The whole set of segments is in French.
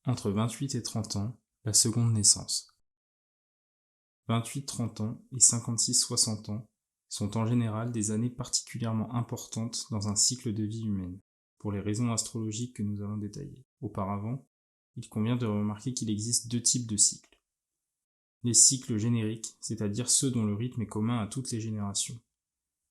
Entre 28 et 30 ans, la seconde naissance. 28-30 ans et 56-60 ans sont en général des années particulièrement importantes dans un cycle de vie humaine, pour les raisons astrologiques que nous allons détailler. Auparavant, il convient de remarquer qu'il existe deux types de cycles. Les cycles génériques, c'est-à-dire ceux dont le rythme est commun à toutes les générations.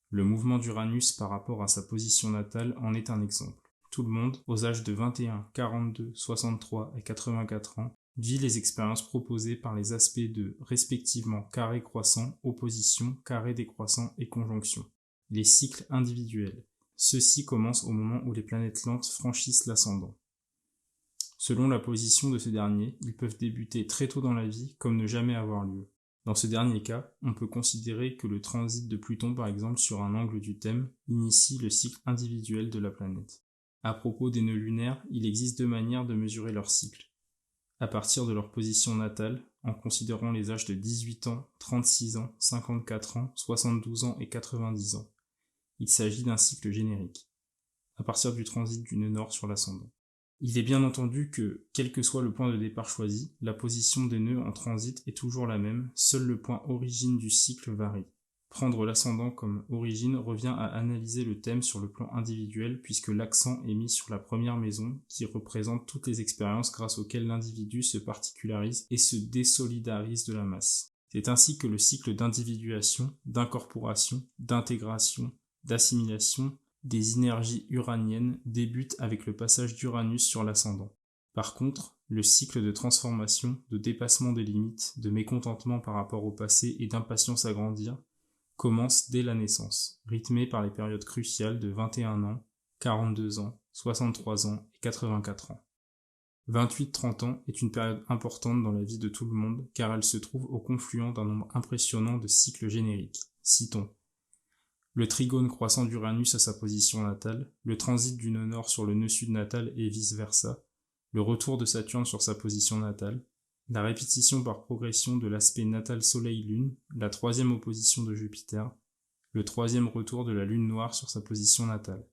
Le mouvement d'Uranus par rapport à sa position natale en est un exemple. Tout le monde, aux âges de 21, 42, 63 et 84 ans, vit les expériences proposées par les aspects de, respectivement, carré croissant, opposition, carré décroissant et conjonction. Les cycles individuels. Ceux-ci commencent au moment où les planètes lentes franchissent l'ascendant. Selon la position de ce dernier, ils peuvent débuter très tôt dans la vie comme ne jamais avoir lieu. Dans ce dernier cas, on peut considérer que le transit de Pluton par exemple sur un angle du thème initie le cycle individuel de la planète. À propos des nœuds lunaires, il existe deux manières de mesurer leur cycle. À partir de leur position natale, en considérant les âges de 18 ans, 36 ans, 54 ans, 72 ans et 90 ans. Il s'agit d'un cycle générique, à partir du transit du nœud nord sur l'ascendant. Il est bien entendu que, quel que soit le point de départ choisi, la position des nœuds en transit est toujours la même, seul le point origine du cycle varie. Prendre l'ascendant comme origine revient à analyser le thème sur le plan individuel puisque l'accent est mis sur la première maison qui représente toutes les expériences grâce auxquelles l'individu se particularise et se désolidarise de la masse. C'est ainsi que le cycle d'individuation, d'incorporation, d'intégration, d'assimilation des énergies uraniennes débute avec le passage d'Uranus sur l'ascendant. Par contre, le cycle de transformation, de dépassement des limites, de mécontentement par rapport au passé et d'impatience à grandir commence dès la naissance, rythmé par les périodes cruciales de 21 ans, 42 ans, 63 ans et 84 ans. 28-30 ans est une période importante dans la vie de tout le monde car elle se trouve au confluent d'un nombre impressionnant de cycles génériques. Citons le trigone croissant d'Uranus à sa position natale, le transit du nœud nord sur le nœud sud natal et vice-versa, le retour de Saturne sur sa position natale, la répétition par progression de l'aspect natal Soleil-Lune, la troisième opposition de Jupiter, le troisième retour de la Lune noire sur sa position natale.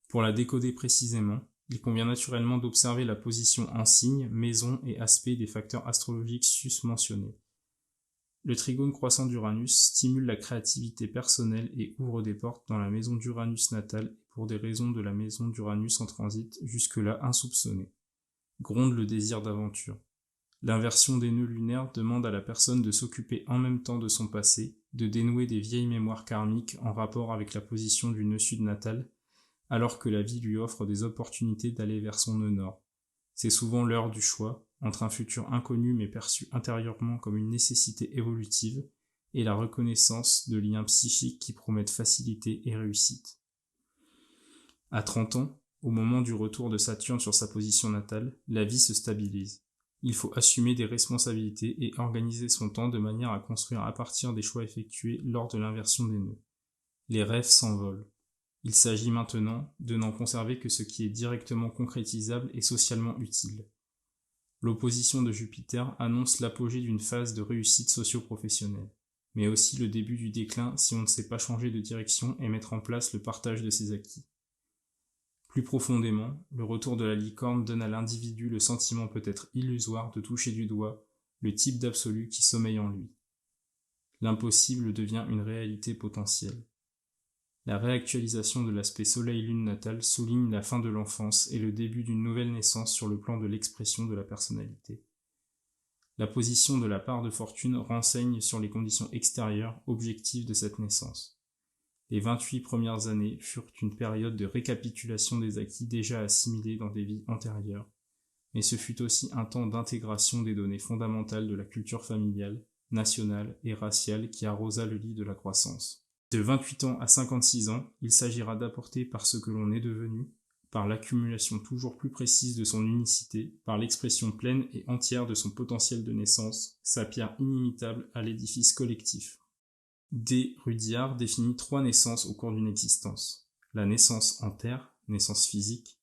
Pour la décoder précisément, il convient naturellement d'observer la position en signe, maison et aspect des facteurs astrologiques sus-mentionnés. Le trigone croissant d'Uranus stimule la créativité personnelle et ouvre des portes dans la maison d'Uranus natale et pour des raisons de la maison d'Uranus en transit jusque-là insoupçonnées. Gronde le désir d'aventure. L'inversion des nœuds lunaires demande à la personne de s'occuper en même temps de son passé, de dénouer des vieilles mémoires karmiques en rapport avec la position du nœud sud natal, alors que la vie lui offre des opportunités d'aller vers son nœud nord. C'est souvent l'heure du choix, entre un futur inconnu mais perçu intérieurement comme une nécessité évolutive, et la reconnaissance de liens psychiques qui promettent facilité et réussite. À 30 ans, au moment du retour de Saturne sur sa position natale, la vie se stabilise. Il faut assumer des responsabilités et organiser son temps de manière à construire à partir des choix effectués lors de l'inversion des nœuds. Les rêves s'envolent. Il s'agit maintenant de n'en conserver que ce qui est directement concrétisable et socialement utile. L'opposition de Jupiter annonce l'apogée d'une phase de réussite socio-professionnelle, mais aussi le début du déclin si on ne sait pas changer de direction et mettre en place le partage de ses acquis. Plus profondément, le retour de la licorne donne à l'individu le sentiment peut-être illusoire de toucher du doigt le type d'absolu qui sommeille en lui. L'impossible devient une réalité potentielle. La réactualisation de l'aspect Soleil-Lune natal souligne la fin de l'enfance et le début d'une nouvelle naissance sur le plan de l'expression de la personnalité. La position de la part de fortune renseigne sur les conditions extérieures objectives de cette naissance. Les 28 premières années furent une période de récapitulation des acquis déjà assimilés dans des vies antérieures, mais ce fut aussi un temps d'intégration des données fondamentales de la culture familiale, nationale et raciale qui arrosa le lit de la croissance. De 28 ans à 56 ans, il s'agira d'apporter par ce que l'on est devenu, par l'accumulation toujours plus précise de son unicité, par l'expression pleine et entière de son potentiel de naissance, sa pierre inimitable à l'édifice collectif. D. Rudyard définit 3 naissances au cours d'une existence. La naissance en terre, naissance physique,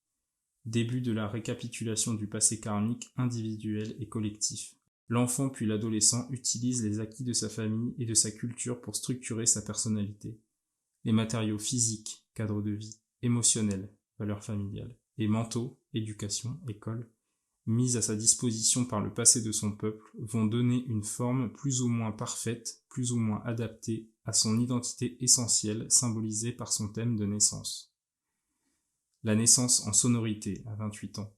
début de la récapitulation du passé karmique individuel et collectif. L'enfant puis l'adolescent utilisent les acquis de sa famille et de sa culture pour structurer sa personnalité. Les matériaux physiques, cadre de vie, émotionnels, valeurs familiales, et mentaux, éducation, école, mises à sa disposition par le passé de son peuple, vont donner une forme plus ou moins parfaite, plus ou moins adaptée à son identité essentielle symbolisée par son thème de naissance. La naissance en sonorité à 28 ans.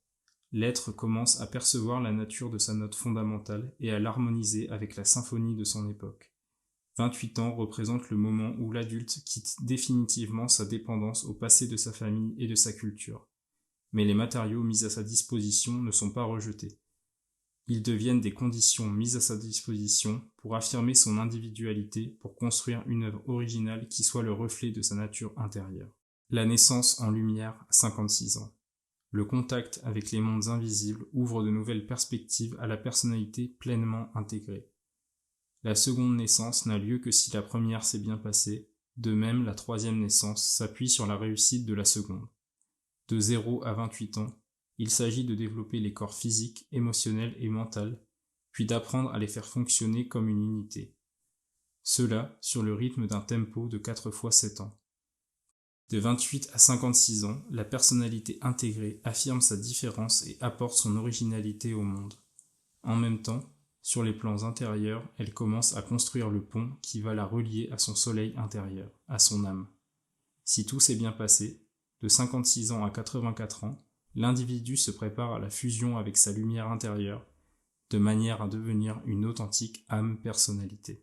L'être commence à percevoir la nature de sa note fondamentale et à l'harmoniser avec la symphonie de son époque. 28 ans représente le moment où l'adulte quitte définitivement sa dépendance au passé de sa famille et de sa culture. Mais les matériaux mis à sa disposition ne sont pas rejetés. Ils deviennent des conditions mises à sa disposition pour affirmer son individualité, pour construire une œuvre originale qui soit le reflet de sa nature intérieure. La naissance en lumière à 56 ans. Le contact avec les mondes invisibles ouvre de nouvelles perspectives à la personnalité pleinement intégrée. La seconde naissance n'a lieu que si la première s'est bien passée, de même la troisième naissance s'appuie sur la réussite de la seconde. De 0 à 28 ans, il s'agit de développer les corps physiques, émotionnels et mentaux, puis d'apprendre à les faire fonctionner comme une unité. Cela sur le rythme d'un tempo de 4 fois 7 ans. De 28 à 56 ans, la personnalité intégrée affirme sa différence et apporte son originalité au monde. En même temps, sur les plans intérieurs, elle commence à construire le pont qui va la relier à son soleil intérieur, à son âme. Si tout s'est bien passé, de 56 ans à 84 ans, l'individu se prépare à la fusion avec sa lumière intérieure, de manière à devenir une authentique âme-personnalité.